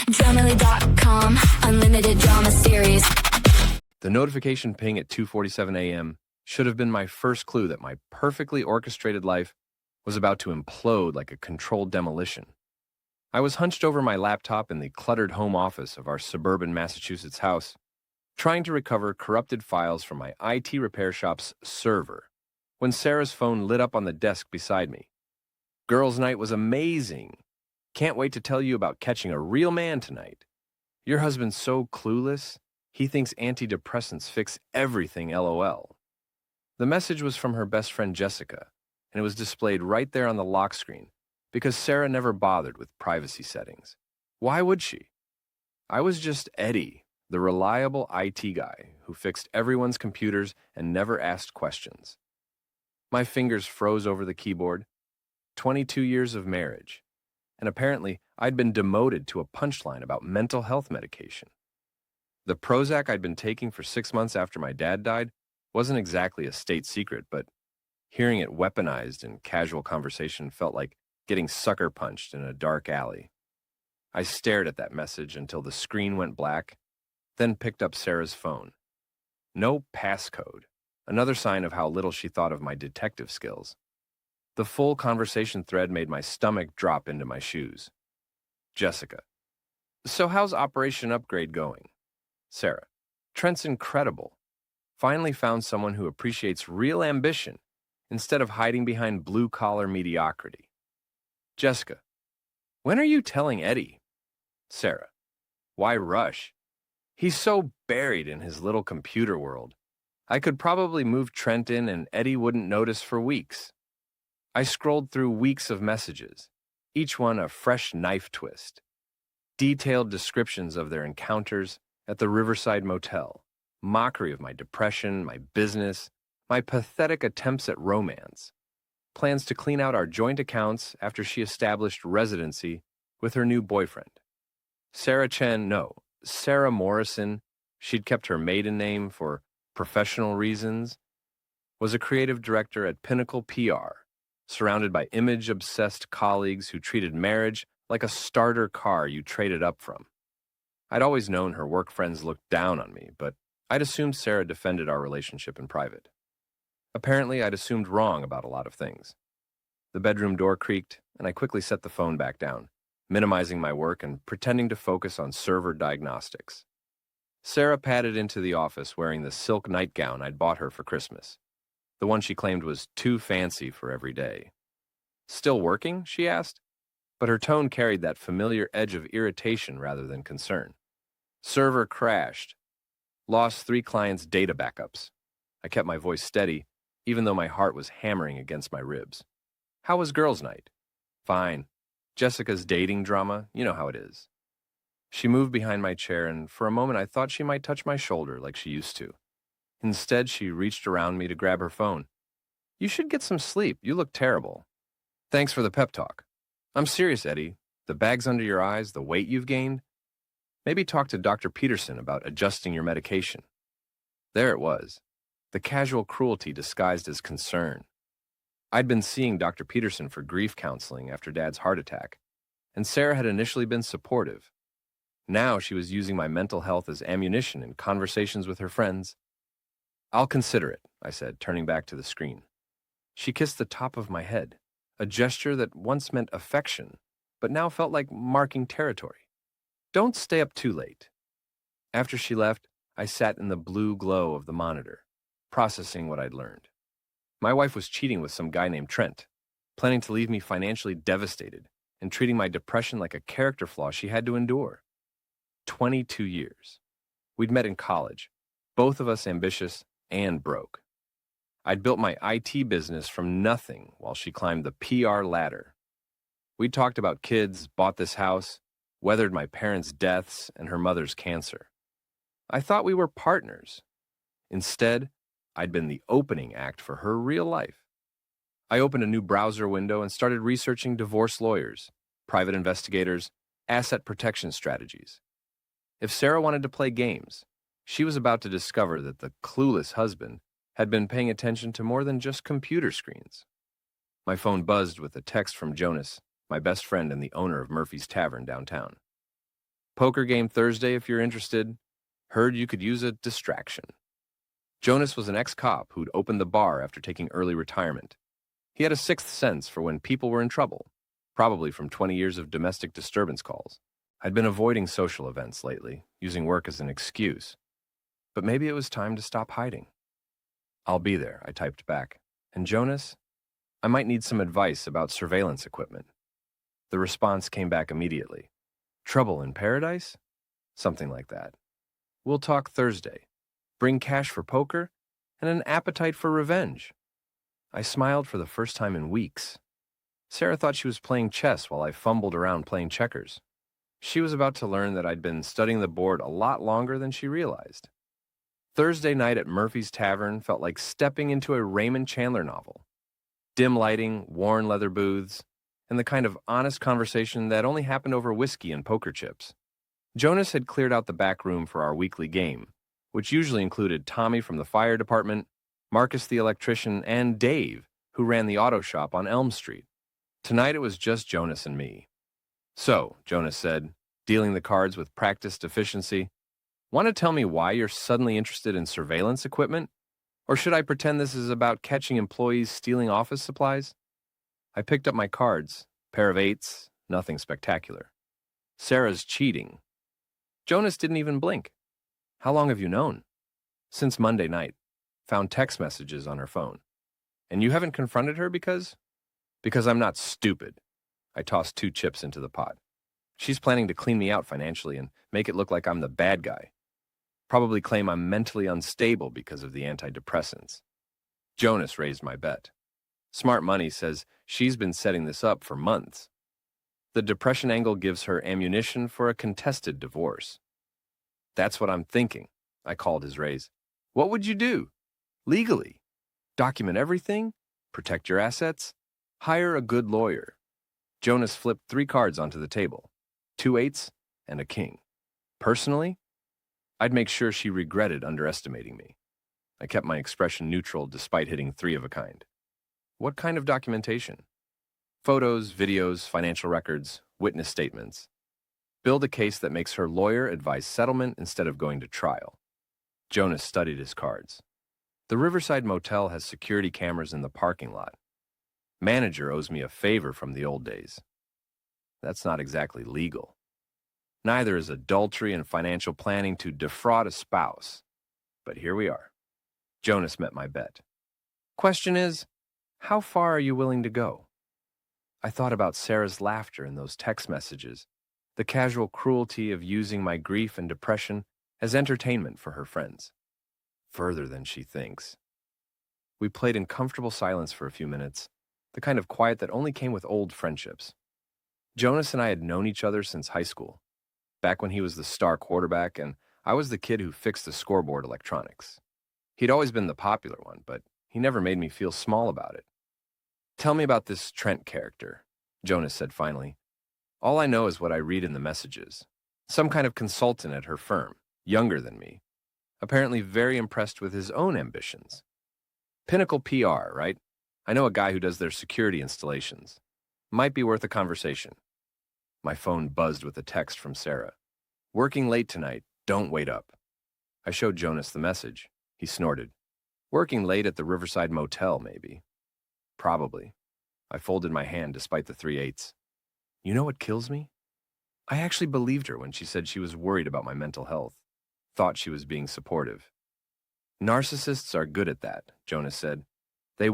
Dramily.com, unlimited drama series. The notification ping at 2:47 a.m. should have been my first clue that my perfectly orchestrated life was about to implode like a controlled demolition. I was hunched over my laptop in the cluttered home office of our suburban Massachusetts house, trying to recover corrupted files from my IT repair shop's server, when Sarah's phone lit up on the desk beside me. "Girls' night was amazing. Can't wait to tell you about catching a real man tonight. Your husband's so clueless, he thinks antidepressants fix everything, LOL." The message was from her best friend Jessica, and it was displayed right there on the lock screen because Sarah never bothered with privacy settings. Why would she? I was just Eddie, the reliable IT guy who fixed everyone's computers and never asked questions. My fingers froze over the keyboard. 22 years of marriage. And apparently, I'd been demoted to a punchline about mental health medication. The Prozac I'd been taking for 6 months after my dad died wasn't exactly a state secret, but hearing it weaponized in casual conversation felt like getting sucker punched in a dark alley. I stared at that message until the screen went black, then picked up Sarah's phone. No passcode, another sign of how little she thought of my detective skills. The full conversation thread made my stomach drop into my shoes. Jessica: "So how's Operation Upgrade going?" Sarah: "Trent's incredible. Finally found someone who appreciates real ambition instead of hiding behind blue-collar mediocrity." Jessica: "When are you telling Eddie?" Sarah: "Why rush? He's so buried in his little computer world. I could probably move Trent in and Eddie wouldn't notice for weeks." I scrolled through weeks of messages, each one a fresh knife twist. Detailed descriptions of their encounters at the Riverside Motel, mockery of my depression, my business, my pathetic attempts at romance, plans to clean out our joint accounts after she established residency with her new boyfriend. Sarah Morrison, she'd kept her maiden name for professional reasons, was a creative director at Pinnacle PR, surrounded by image-obsessed colleagues who treated marriage like a starter car you traded up from. I'd always known her work friends looked down on me, but I'd assumed Sarah defended our relationship in private. Apparently, I'd assumed wrong about a lot of things. The bedroom door creaked, and I quickly set the phone back down, minimizing my work and pretending to focus on server diagnostics. Sarah padded into the office wearing the silk nightgown I'd bought her for Christmas, the one she claimed was too fancy for every day. "Still working?" she asked, but her tone carried that familiar edge of irritation rather than concern. "Server crashed. Lost 3 clients' data backups." I kept my voice steady, even though my heart was hammering against my ribs. "How was girls' night?" "Fine. Jessica's dating drama, you know how it is." She moved behind my chair, and for a moment I thought she might touch my shoulder like she used to. Instead, she reached around me to grab her phone. "You should get some sleep. You look terrible." "Thanks for the pep talk. I'm serious, Eddie. The bags under your eyes, the weight you've gained. Maybe talk to Dr. Peterson about adjusting your medication." There it was, the casual cruelty disguised as concern. I'd been seeing Dr. Peterson for grief counseling after Dad's heart attack, and Sarah had initially been supportive. Now she was using my mental health as ammunition in conversations with her friends. "I'll consider it," I said, turning back to the screen. She kissed the top of my head, a gesture that once meant affection, but now felt like marking territory. "Don't stay up too late." After she left, I sat in the blue glow of the monitor, processing what I'd learned. My wife was cheating with some guy named Trent, planning to leave me financially devastated and treating my depression like a character flaw she had to endure. 22 years. We'd met in college, both of us ambitious and broke. I'd built my IT business from nothing while she climbed the PR ladder. We talked about kids, bought this house, weathered my parents' deaths and her mother's cancer. I thought we were partners. Instead, I'd been the opening act for her real life. I opened a new browser window and started researching divorce lawyers, private investigators, asset protection strategies. If Sarah wanted to play games, she was about to discover that the clueless husband had been paying attention to more than just computer screens. My phone buzzed with a text from Jonas, my best friend and the owner of Murphy's Tavern downtown. Poker game Thursday if you're interested. Heard you could use a distraction. Jonas was an ex-cop who'd opened the bar after taking early retirement. He had a sixth sense for when people were in trouble, probably from 20 years of domestic disturbance calls. I'd been avoiding social events lately, using work as an excuse. But maybe it was time to stop hiding. I'll be there, I typed back. And Jonas, I might need some advice about surveillance equipment. The response came back immediately. Trouble in paradise? Something like that. We'll talk Thursday. Bring cash for poker and an appetite for revenge. I smiled for the first time in weeks. Sarah thought she was playing chess while I fumbled around playing checkers. She was about to learn that I'd been studying the board a lot longer than she realized. Thursday night at Murphy's Tavern felt like stepping into a Raymond Chandler novel. Dim lighting, worn leather booths, and the kind of honest conversation that only happened over whiskey and poker chips. Jonas had cleared out the back room for our weekly game, which usually included Tommy from the fire department, Marcus the electrician, and Dave, who ran the auto shop on Elm Street. Tonight it was just Jonas and me. So, Jonas said, dealing the cards with practiced efficiency, want to tell me why you're suddenly interested in surveillance equipment? Or should I pretend this is about catching employees stealing office supplies? I picked up my cards, pair of eights, nothing spectacular. Sarah's cheating. Jonas didn't even blink. How long have you known? Since Monday night. Found text messages on her phone. And you haven't confronted her because? Because I'm not stupid. I tossed 2 chips into the pot. She's planning to clean me out financially and make it look like I'm the bad guy. Probably claim I'm mentally unstable because of the antidepressants. Jonas raised my bet. Smart Money says she's been setting this up for months. The depression angle gives her ammunition for a contested divorce. That's what I'm thinking, I called his raise. What would you do? Legally. Document everything? Protect your assets? Hire a good lawyer. Jonas flipped 3 cards onto the table. 2 eights and a king. Personally, I'd make sure she regretted underestimating me. I kept my expression neutral despite hitting 3 of a kind. What kind of documentation? Photos, videos, financial records, witness statements. Build a case that makes her lawyer advise settlement instead of going to trial. Jonas studied his cards. The Riverside Motel has security cameras in the parking lot. Manager owes me a favor from the old days. That's not exactly legal. Neither is adultery and financial planning to defraud a spouse. But here we are. Jonas met my bet. Question is, how far are you willing to go? I thought about Sarah's laughter in those text messages, the casual cruelty of using my grief and depression as entertainment for her friends. Further than she thinks. We played in comfortable silence for a few minutes, the kind of quiet that only came with old friendships. Jonas and I had known each other since high school, back when he was the star quarterback and I was the kid who fixed the scoreboard electronics. He'd always been the popular one, but he never made me feel small about it. Tell me about this Trent character, Jonas said finally. All I know is what I read in the messages. Some kind of consultant at her firm, younger than me, apparently very impressed with his own ambitions. Pinnacle PR, right? I know a guy who does their security installations. Might be worth a conversation. My phone buzzed with a text from Sarah. Working late tonight, don't wait up. I showed Jonas the message. He snorted. Working late at the Riverside Motel, maybe. Probably. I folded my hand despite the 3 eights. You know what kills me? I actually believed her when she said she was worried about my mental health. Thought she was being supportive. Narcissists are good at that, Jonas said. They...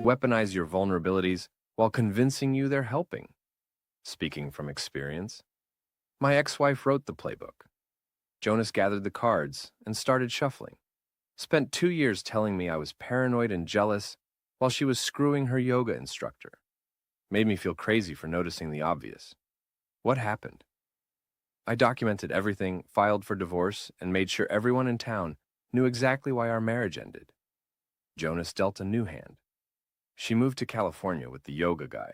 weaponize your vulnerabilities while convincing you they're helping. Speaking from experience, my ex-wife wrote the playbook. Jonas gathered the cards and started shuffling. Spent 2 years telling me I was paranoid and jealous while she was screwing her yoga instructor. Made me feel crazy for noticing the obvious. What happened? I documented everything, filed for divorce, and made sure everyone in town knew exactly why our marriage ended. Jonas dealt a new hand. She moved to California with the yoga guy.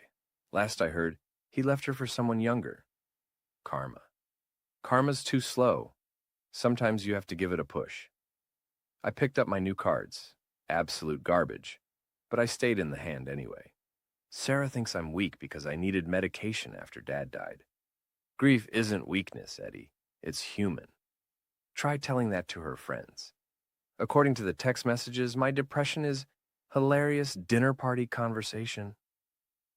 Last I heard, he left her for someone younger. Karma. Karma's too slow. Sometimes you have to give it a push. I picked up my new cards. Absolute garbage. But I stayed in the hand anyway. Sarah thinks I'm weak because I needed medication after Dad died. Grief isn't weakness, Eddie. It's human. Try telling that to her friends. According to the text messages, my depression is hilarious dinner party conversation.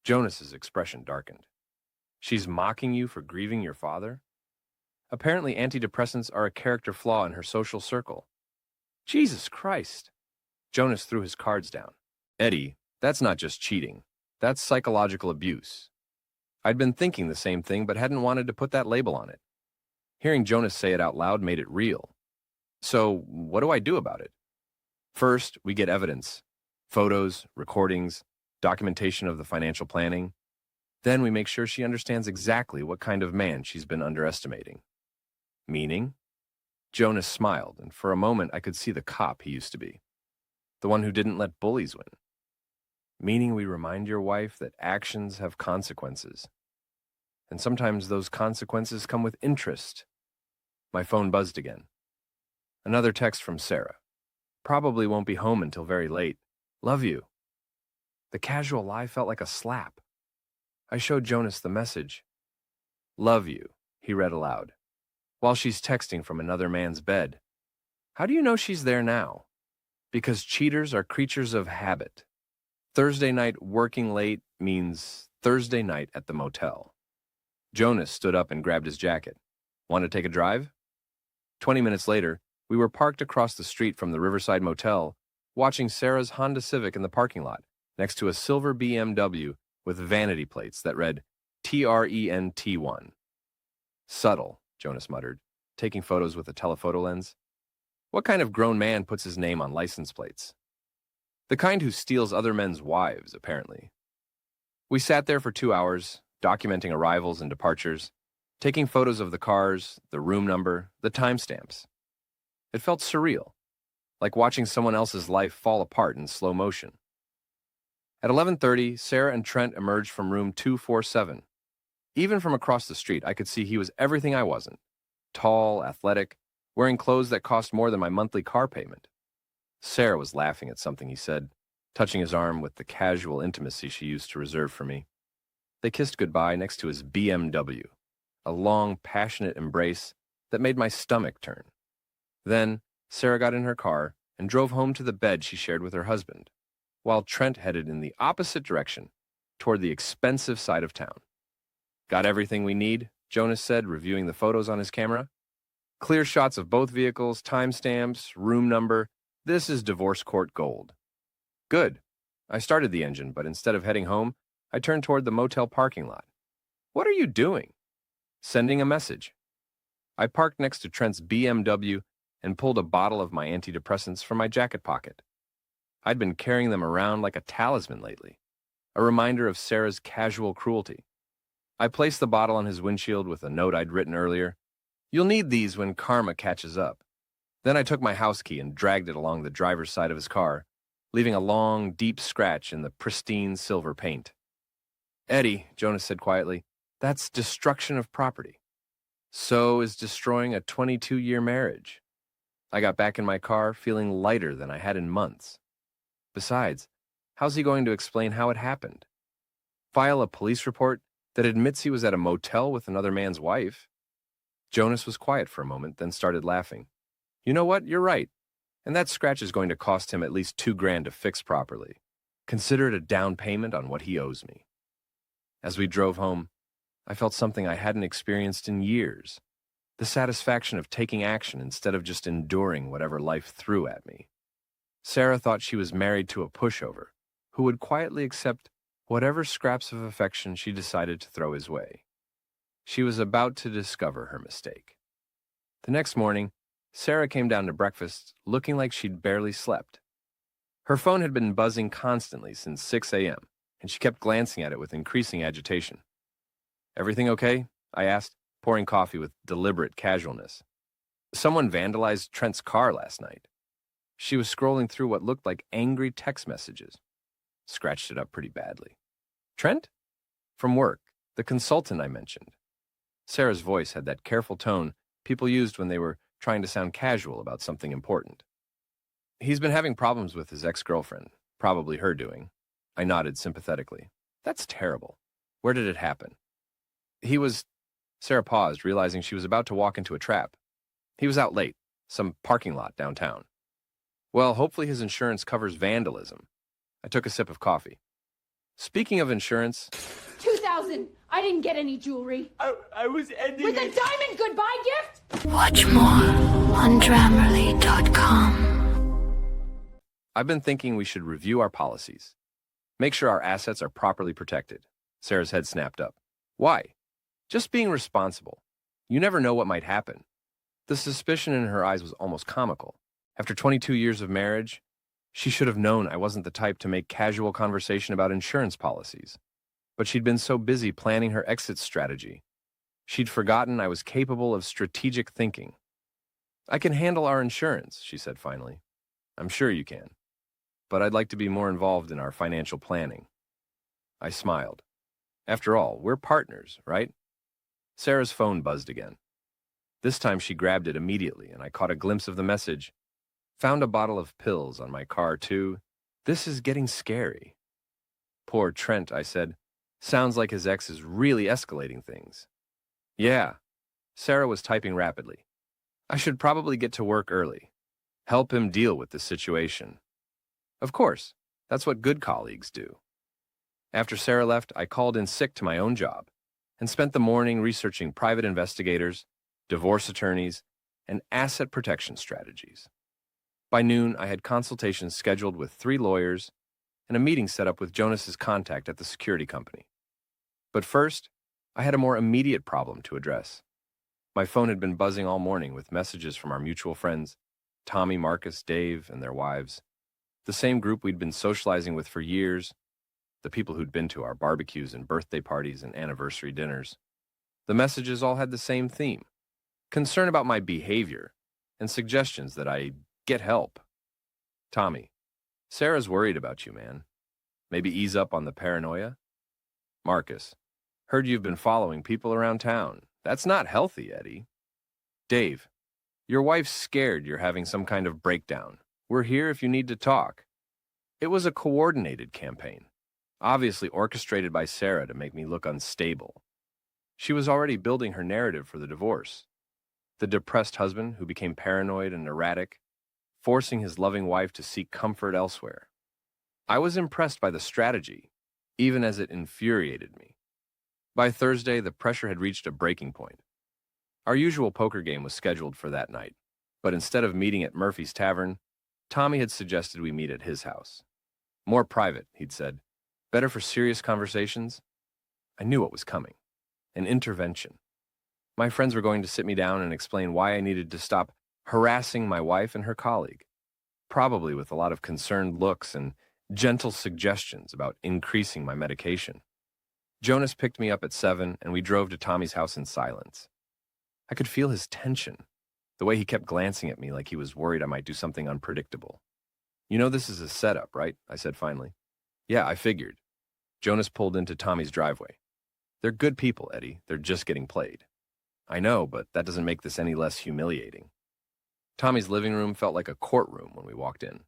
Jonas's expression darkened. She's mocking you for grieving your father? Apparently, antidepressants are a character flaw in her social circle. Jesus Christ! Jonas threw his cards down. Eddie, that's not just cheating. That's psychological abuse. I'd been thinking the same thing, but hadn't wanted to put that label on it. Hearing Jonas say it out loud made it real. So, what do I do about it? First, we get evidence. Photos, recordings, documentation of the financial planning. Then we make sure she understands exactly what kind of man she's been underestimating. Meaning? Jonas smiled, and for a moment I could see the cop he used to be. The one who didn't let bullies win. Meaning we remind your wife that actions have consequences. And sometimes those consequences come with interest. My phone buzzed again. Another text from Sarah. Probably won't be home until very late. Love you. The casual lie felt like a slap. I showed Jonas the message. Love you, he read aloud, while she's texting from another man's bed. How do you know she's there now? Because cheaters are creatures of habit. Thursday night working late means Thursday night at the motel. Jonas stood up and grabbed his jacket. Want to take a drive? 20 minutes later, we were parked across the street from the Riverside Motel, watching Sarah's Honda Civic in the parking lot, next to a silver BMW with vanity plates that read TRENT1. Subtle, Jonas muttered, taking photos with a telephoto lens. What kind of grown man puts his name on license plates? The kind who steals other men's wives, apparently. We sat there for 2 hours, documenting arrivals and departures, taking photos of the cars, the room number, the timestamps. It felt surreal, like watching someone else's life fall apart in slow motion. At 11:30, Sarah and Trent emerged from room 247. Even from across the street, I could see he was everything I wasn't. Tall, athletic, wearing clothes that cost more than my monthly car payment. Sarah was laughing at something he said, touching his arm with the casual intimacy she used to reserve for me. They kissed goodbye next to his BMW, a long, passionate embrace that made my stomach turn. Then, Sarah got in her car and drove home to the bed she shared with her husband, while Trent headed in the opposite direction, toward the expensive side of town. Got everything we need, Jonas said, reviewing the photos on his camera. Clear shots of both vehicles, timestamps, room number. This is divorce court gold. Good. I started the engine, but instead of heading home, I turned toward the motel parking lot. What are you doing? Sending a message. I parked next to Trent's BMW and pulled a bottle of my antidepressants from my jacket pocket. I'd been carrying them around like a talisman lately, a reminder of Sarah's casual cruelty. I placed the bottle on his windshield with a note I'd written earlier. You'll need these when karma catches up. Then I took my house key and dragged it along the driver's side of his car, leaving a long, deep scratch in the pristine silver paint. Eddie, Jonas said quietly, that's destruction of property. So is destroying a 22-year marriage. I got back in my car feeling lighter than I had in months. Besides, how's he going to explain how it happened? File a police report that admits he was at a motel with another man's wife? Jonas was quiet for a moment, then started laughing. You know what? You're right. And that scratch is going to cost him at least $2,000 to fix properly. Consider it a down payment on what he owes me. As we drove home, I felt something I hadn't experienced in years. The satisfaction of taking action instead of just enduring whatever life threw at me. Sarah thought she was married to a pushover who would quietly accept whatever scraps of affection she decided to throw his way. She was about to discover her mistake. The next morning, Sarah came down to breakfast looking like she'd barely slept. Her phone had been buzzing constantly since 6 a.m., and she kept glancing at it with increasing agitation. Everything okay? I asked, pouring coffee with deliberate casualness. Someone vandalized Trent's car last night. She was scrolling through what looked like angry text messages. Scratched it up pretty badly. Trent? From work, the consultant I mentioned. Sarah's voice had that careful tone people used when they were trying to sound casual about something important. He's been having problems with his ex-girlfriend, probably her doing. I nodded sympathetically. That's terrible. Where did it happen? Sarah paused, realizing she was about to walk into a trap. He was out late, some parking lot downtown. Well, hopefully his insurance covers vandalism. I took a sip of coffee. Speaking of insurance... 2,000! I didn't get any jewelry. I was ending With a it. diamond goodbye gift? Watch more on Grammarly.com. I've been thinking we should review our policies. Make sure our assets are properly protected. Sarah's head snapped up. Why? Just being responsible. You never know what might happen. The suspicion in her eyes was almost comical. After 22 years of marriage, she should have known I wasn't the type to make casual conversation about insurance policies. But she'd been so busy planning her exit strategy. She'd forgotten I was capable of strategic thinking. I can handle our insurance, she said finally. I'm sure you can. But I'd like to be more involved in our financial planning. I smiled. After all, we're partners, right? Sarah's phone buzzed again. This time she grabbed it immediately, and I caught a glimpse of the message. Found a bottle of pills on my car, too. This is getting scary. Poor Trent, I said. Sounds like his ex is really escalating things. Yeah. Sarah was typing rapidly. I should probably get to work early. Help him deal with the situation. Of course. That's what good colleagues do. After Sarah left, I called in sick to my own job and spent the morning researching private investigators, divorce attorneys, and asset protection strategies. By noon, I had consultations scheduled with 3 lawyers and a meeting set up with Jonas's contact at the security company. But first, I had a more immediate problem to address. My phone had been buzzing all morning with messages from our mutual friends, Tommy, Marcus, Dave, and their wives, the same group we'd been socializing with for years, the people who'd been to our barbecues and birthday parties and anniversary dinners. The messages all had the same theme: concern about my behavior and suggestions that I get help. Tommy, Sarah's worried about you, man. Maybe ease up on the paranoia? Marcus, heard you've been following people around town. That's not healthy, Eddie. Dave, your wife's scared you're having some kind of breakdown. We're here if you need to talk. It was a coordinated campaign, obviously orchestrated by Sarah to make me look unstable. She was already building her narrative for the divorce. The depressed husband who became paranoid and erratic, forcing his loving wife to seek comfort elsewhere. I was impressed by the strategy, even as it infuriated me. By Thursday, the pressure had reached a breaking point. Our usual poker game was scheduled for that night, but instead of meeting at Murphy's Tavern, Tommy had suggested we meet at his house. More private, he'd said. Better for serious conversations. I knew what was coming. An intervention. My friends were going to sit me down and explain why I needed to stop harassing my wife and her colleague, probably with a lot of concerned looks and gentle suggestions about increasing my medication. Jonas picked me up at 7, and we drove to Tommy's house in silence. I could feel his tension, the way he kept glancing at me like he was worried I might do something unpredictable. You know this is a setup, right? I said finally. Yeah, I figured. Jonas pulled into Tommy's driveway. They're good people, Eddie. They're just getting played. I know, but that doesn't make this any less humiliating. Tommy's living room felt like a courtroom when we walked in.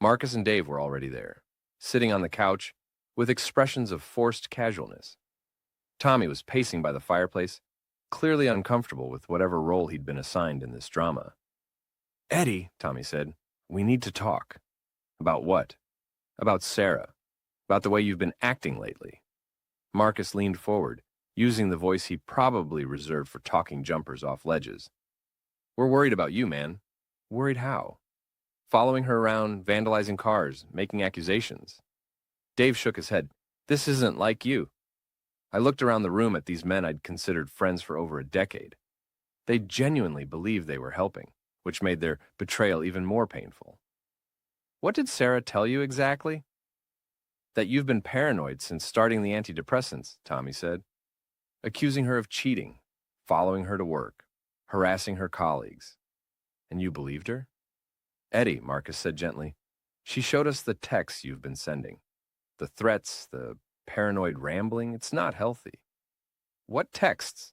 Marcus and Dave were already there, sitting on the couch with expressions of forced casualness. Tommy was pacing by the fireplace, clearly uncomfortable with whatever role he'd been assigned in this drama. Eddie, Tommy said, we need to talk. About what? About Sarah. About the way you've been acting lately. Marcus leaned forward, using the voice he probably reserved for talking jumpers off ledges. We're worried about you, man. Worried how? Following her around, vandalizing cars, making accusations. Dave shook his head. This isn't like you. I looked around the room at these men I'd considered friends for over a decade. They genuinely believed they were helping, which made their betrayal even more painful. What did Sarah tell you exactly? That you've been paranoid since starting the antidepressants, Tommy said. Accusing her of cheating, following her to work, harassing her colleagues. And you believed her? Eddie, Marcus said gently, she showed us the texts you've been sending. The threats, the paranoid rambling, it's not healthy. What texts?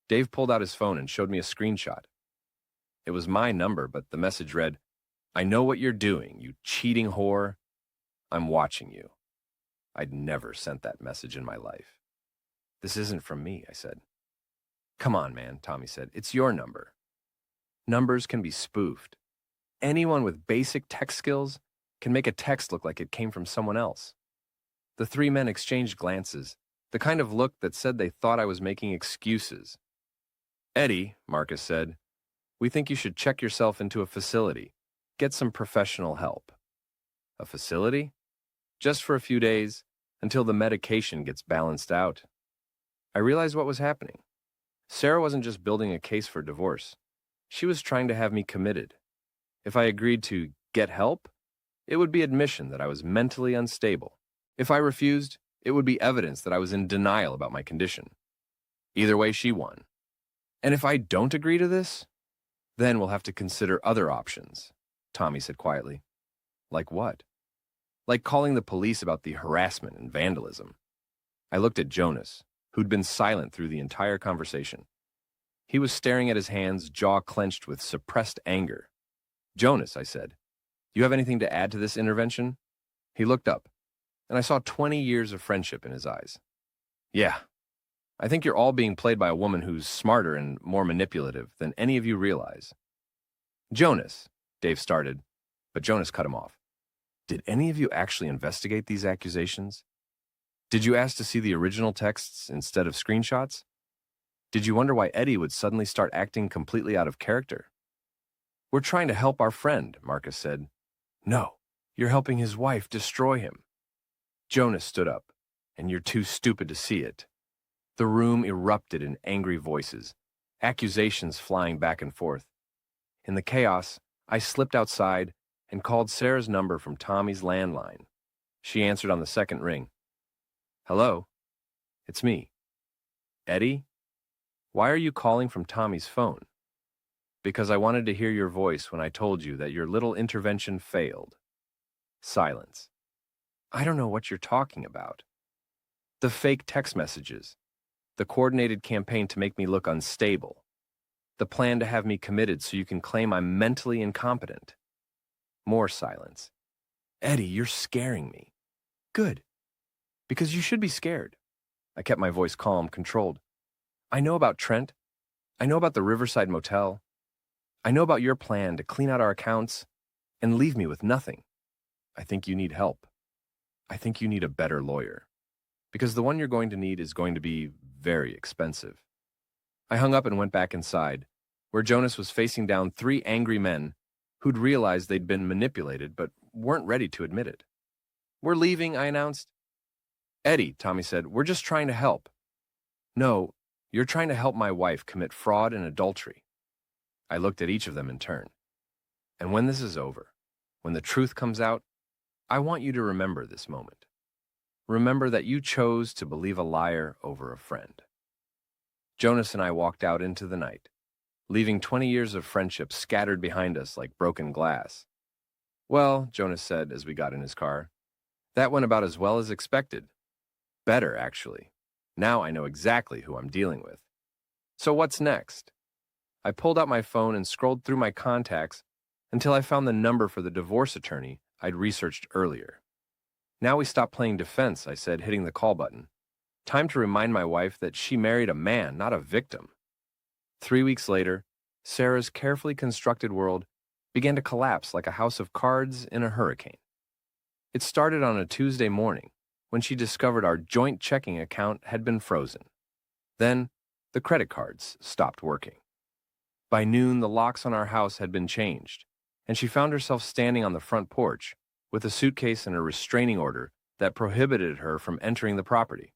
Dave pulled out his phone and showed me a screenshot. It was my number, but the message read, I know what you're doing, you cheating whore. I'm watching you. I'd never sent that message in my life. This isn't from me, I said. Come on, man, Tommy said. It's your number. Numbers can be spoofed. Anyone with basic tech skills can make a text look like it came from someone else. The three men exchanged glances, the kind of look that said they thought I was making excuses. Eddie, Marcus said, we think you should check yourself into a facility. Get some professional help. A facility? Just for a few days, until the medication gets balanced out. I realized what was happening. Sarah wasn't just building a case for divorce. She was trying to have me committed. If I agreed to get help, it would be admission that I was mentally unstable. If I refused, it would be evidence that I was in denial about my condition. Either way, she won. And if I don't agree to this, then we'll have to consider other options, Tommy said quietly. Like what? Like calling the police about the harassment and vandalism. I looked at Jonas, who'd been silent through the entire conversation. He was staring at his hands, jaw clenched with suppressed anger. Jonas, I said, you have anything to add to this intervention? He looked up, and I saw 20 years of friendship in his eyes. Yeah, I think you're all being played by a woman who's smarter and more manipulative than any of you realize. Jonas, Dave started, but Jonas cut him off. Did any of you actually investigate these accusations? Did you ask to see the original texts instead of screenshots? Did you wonder why Eddie would suddenly start acting completely out of character? We're trying to help our friend, Marcus said. No, you're helping his wife destroy him. Jonas stood up, and you're too stupid to see it. The room erupted in angry voices, accusations flying back and forth. In the chaos, I slipped outside and called Sarah's number from Tommy's landline. She answered on the second ring. Hello? It's me. Eddie? Why are you calling from Tommy's phone? Because I wanted to hear your voice when I told you that your little intervention failed. Silence. I don't know what you're talking about. The fake text messages. The coordinated campaign to make me look unstable. The plan to have me committed so you can claim I'm mentally incompetent. More silence. Eddie, you're scaring me. Good. Because you should be scared. I kept my voice calm, controlled. I know about Trent. I know about the Riverside Motel. I know about your plan to clean out our accounts and leave me with nothing. I think you need help. I think you need a better lawyer. Because the one you're going to need is going to be very expensive. I hung up and went back inside, where Jonas was facing down three angry men who'd realized they'd been manipulated but weren't ready to admit it. We're leaving, I announced. Eddie, Tommy said, we're just trying to help. No, you're trying to help my wife commit fraud and adultery. I looked at each of them in turn. And when this is over, when the truth comes out, I want you to remember this moment. Remember that you chose to believe a liar over a friend. Jonas and I walked out into the night, leaving 20 years of friendship scattered behind us like broken glass. Well, Jonas said as we got in his car, that went about as well as expected. Better, actually. Now I know exactly who I'm dealing with. So what's next? I pulled out my phone and scrolled through my contacts until I found the number for the divorce attorney I'd researched earlier. Now we stop playing defense, I said, hitting the call button. Time to remind my wife that she married a man, not a victim. 3 weeks later, Sarah's carefully constructed world began to collapse like a house of cards in a hurricane. It started on a Tuesday morning when she discovered our joint checking account had been frozen. Then, the credit cards stopped working. By noon, the locks on our house had been changed, and she found herself standing on the front porch with a suitcase and a restraining order that prohibited her from entering the property.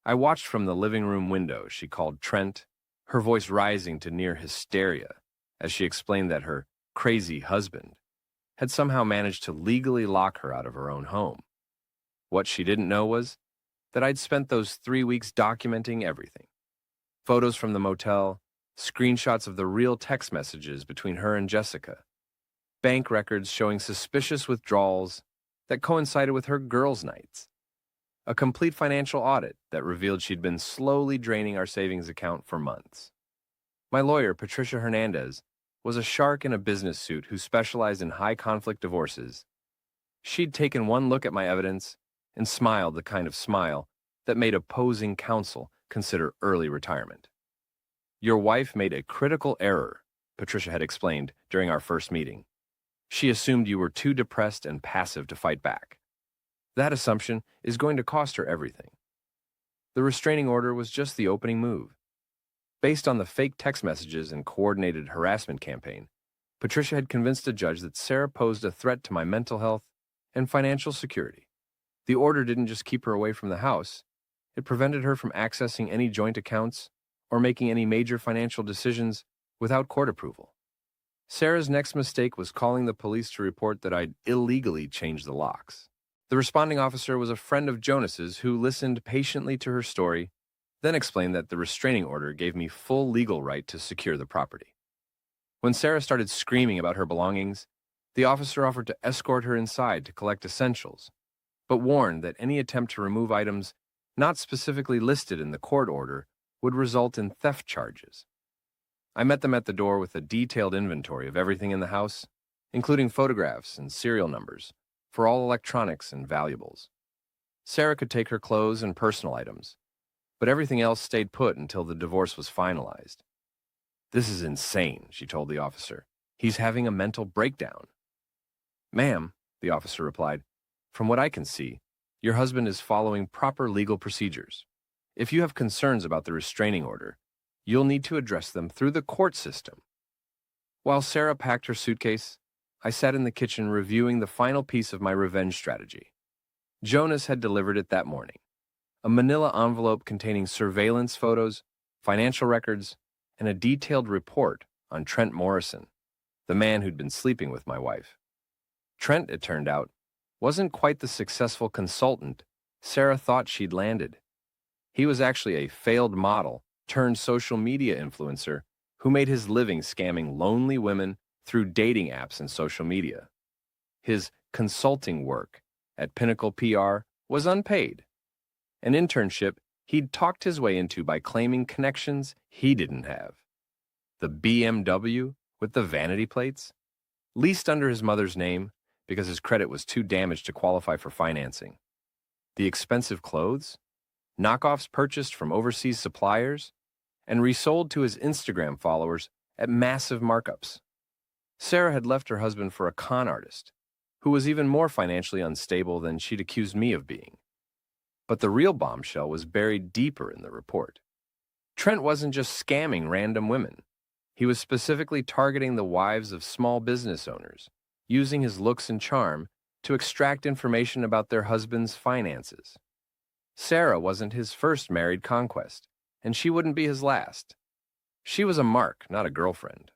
I watched from the living room window. She called Trent, her voice rising to near hysteria as she explained that her crazy husband had somehow managed to legally lock her out of her own home. What she didn't know was that I'd spent those 3 weeks documenting everything. Photos from the motel, screenshots of the real text messages between her and Jessica, bank records showing suspicious withdrawals that coincided with her girls' nights, a complete financial audit that revealed she'd been slowly draining our savings account for months. My lawyer, Patricia Hernandez, was a shark in a business suit who specialized in high-conflict divorces. She'd taken one look at my evidence and smiled the kind of smile that made opposing counsel consider early retirement. Your wife made a critical error, Patricia had explained during our first meeting. She assumed you were too depressed and passive to fight back. That assumption is going to cost her everything. The restraining order was just the opening move. Based on the fake text messages and coordinated harassment campaign, Patricia had convinced a judge that Sarah posed a threat to my mental health and financial security. The order didn't just keep her away from the house, it prevented her from accessing any joint accounts or making any major financial decisions without court approval. Sarah's next mistake was calling the police to report that I'd illegally changed the locks. The responding officer was a friend of Jonas's who listened patiently to her story, then explained that the restraining order gave me full legal right to secure the property. When Sarah started screaming about her belongings, the officer offered to escort her inside to collect essentials, but warned that any attempt to remove items not specifically listed in the court order would result in theft charges. I met them at the door with a detailed inventory of everything in the house, including photographs and serial numbers for all electronics and valuables. Sarah could take her clothes and personal items, but everything else stayed put until the divorce was finalized. "This is insane," she told the officer. "He's having a mental breakdown." "Ma'am," the officer replied, "from what I can see, your husband is following proper legal procedures. If you have concerns about the restraining order, you'll need to address them through the court system." While Sarah packed her suitcase, I sat in the kitchen reviewing the final piece of my revenge strategy. Jonas had delivered it that morning, a manila envelope containing surveillance photos, financial records, and a detailed report on Trent Morrison, the man who'd been sleeping with my wife. Trent, it turned out, wasn't quite the successful consultant Sarah thought she'd landed. He was actually a failed model turned social media influencer who made his living scamming lonely women through dating apps and social media. His consulting work at Pinnacle PR was unpaid, an internship he'd talked his way into by claiming connections he didn't have. The BMW with the vanity plates, leased under his mother's name because his credit was too damaged to qualify for financing. The expensive clothes, knockoffs purchased from overseas suppliers, and resold to his Instagram followers at massive markups. Sarah had left her husband for a con artist, who was even more financially unstable than she'd accused me of being. But the real bombshell was buried deeper in the report. Trent wasn't just scamming random women. He was specifically targeting the wives of small business owners, using his looks and charm to extract information about their husbands' finances. Sarah wasn't his first married conquest, and she wouldn't be his last. She was a mark, not a girlfriend.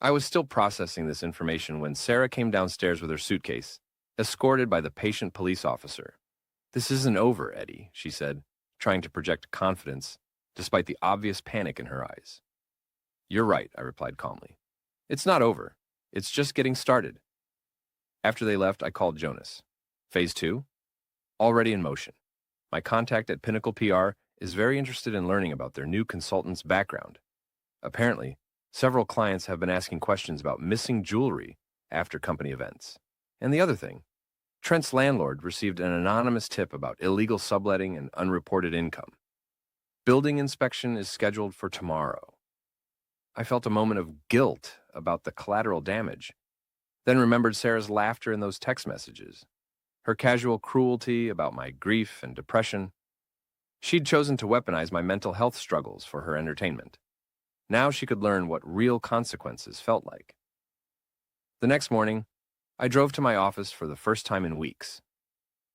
I was still processing this information when Sarah came downstairs with her suitcase, escorted by the patient police officer. "This isn't over, Eddie," she said, trying to project confidence, despite the obvious panic in her eyes. "You're right," I replied calmly. "It's not over. It's just getting started." After they left, I called Jonas. Phase 2? Already in motion. My contact at Pinnacle PR is very interested in learning about their new consultant's background. Apparently, several clients have been asking questions about missing jewelry after company events. And the other thing, Trent's landlord received an anonymous tip about illegal subletting and unreported income. Building inspection is scheduled for tomorrow. I felt a moment of guilt about the collateral damage, then remembered Sarah's laughter in those text messages, her casual cruelty about my grief and depression. She'd chosen to weaponize my mental health struggles for her entertainment. Now she could learn what real consequences felt like. The next morning, I drove to my office for the first time in weeks.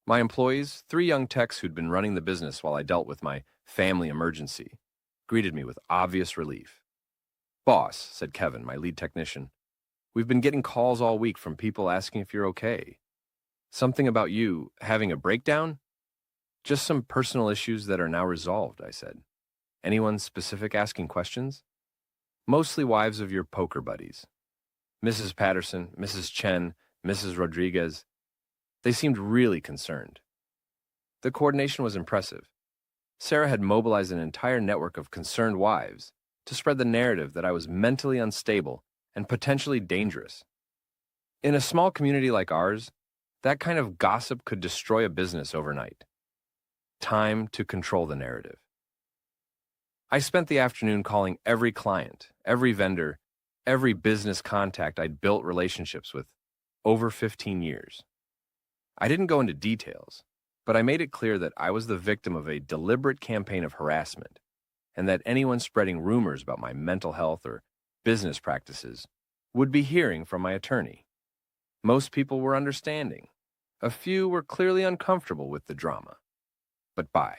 My employees, 3 young techs who'd been running the business while I dealt with my family emergency, greeted me with obvious relief. "Boss," said Kevin, my lead technician, "we've been getting calls all week from people asking if you're okay. Something about you having a breakdown?" "Just some personal issues that are now resolved," I said. Anyone specific asking questions? Mostly wives of your poker buddies. Mrs. Patterson, Mrs. Chen, Mrs. Rodriguez. They seemed really concerned. The coordination was impressive. Sarah had mobilized an entire network of concerned wives to spread the narrative that I was mentally unstable and potentially dangerous. In a small community like ours, that kind of gossip could destroy a business overnight. Time to control the narrative. I spent the afternoon calling every client, every vendor, every business contact I'd built relationships with over 15 years. I didn't go into details, but I made it clear that I was the victim of a deliberate campaign of harassment, and that anyone spreading rumors about my mental health or business practices would be hearing from my attorney. Most people were understanding. A few were clearly uncomfortable with the drama. But bye.